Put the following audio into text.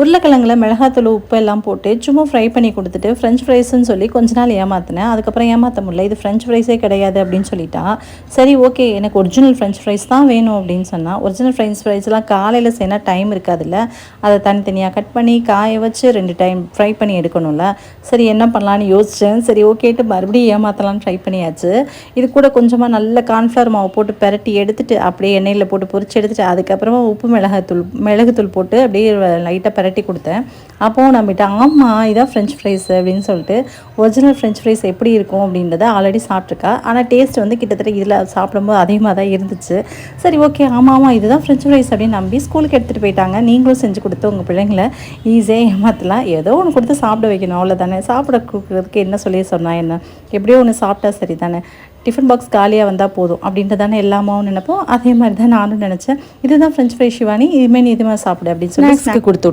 உருளைக்கிழங்குல மிளகாத்தூள் உப்பு எல்லாம் போட்டு சும்மா ஃப்ரை பண்ணி கொடுத்துட்டு ஃப்ரெஞ்ச் ஃப்ரைஸ்ன்னு சொல்லி கொஞ்ச நாள் ஏமாற்றினேன். அதுக்கப்புறம் ஏமாற்ற முடியல, இது ஃப்ரெஞ்ச் ஃப்ரைஸே கிடையாது அப்படின்னு சொல்லிட்டா. சரி ஓகே, எனக்கு ஒரிஜினல் ஃப்ரெஞ்ச் ஃப்ரைஸ் தான் வேணும் அப்படின்னு சொன்னால், ஒரிஜினல் ஃப்ரெஞ்ச் ஃப்ரைஸ்லாம் காலையில் செய்யணும், டைம் இருக்காதுல்ல. அதை தனித்தனியாக கட் பண்ணி காய வச்சு 2 டைம் ஃப்ரை பண்ணி எடுக்கணும்ல. சரி என்ன பண்ணலான்னு யோசித்தேன். சரி ஓகேட்டு மறுபடியும் ஏமாற்றலான்னு ட்ரை பண்ணியாச்சு. இது கூட கொஞ்சமாக நல்ல கார்ன்ஃப்ளவர் மாவு போட்டு பெரட்டி எடுத்துட்டு அப்படியே எண்ணெயில் போட்டு பொரிச்சு எடுத்துட்டு அதுக்கப்புறமா உப்பு மிளகுத்தூள் போட்டு அப்படியே லைட்டாக பெரட்டி கொடுத்தேன். அப்போது நம்பிட்டு ஆமாம் இதான் ஃப்ரெஞ்ச் ஃப்ரைஸ் அப்படின்னு சொல்லிட்டு ஒரிஜினல் ஃப்ரெஞ்ச் ஃப்ரைஸ் எப்படி இருக்கும் அப்படின்றத ஆல்ரெடி சாப்பிட்ருக்கா. ஆனால் டேஸ்ட் வந்து கிட்டத்தட்ட இதில் சாப்பிடும்போது அதிகமாக தான் இருந்துச்சு. சரி ஓகே ஆமாம் இதுதான் ஃப்ரெஞ்ச் ஃப்ரைஸ் அப்படின்னு நம்பி ஸ்கூலுக்கு எடுத்துகிட்டு போயிட்டாங்க. நீங்களும் செஞ்சு கொடுத்து உங்கள் பிள்ளைங்களை ஈஸியாக ஏமாற்றலாம். ஏதோ ஒன்று கொடுத்து சாப்பிட வைக்கணும், அவ்வளோதானே. சாப்பிட கொடுக்குறதுக்கு என்ன சொல்லி சொன்னால் என்ன, எப்படியோ ஒன்று சாப்பிட்டா சரி தானே. டிஃபன் பாக்ஸ் காலியாக வந்தால் போதும் அப்படின்றதானே எல்லாமாவும் நினைப்போம். அதே மாதிரி தான் நானும் நினச்சேன். இதுதான் ஃப்ரெஞ்ச் ஃப்ரை ஷிவானி, இதுமாதிரி இதுமாதிரி சாப்பிடு அப்படின்னு சொல்லி ஸ்நாக்ஸ்க்கு கொடுத்து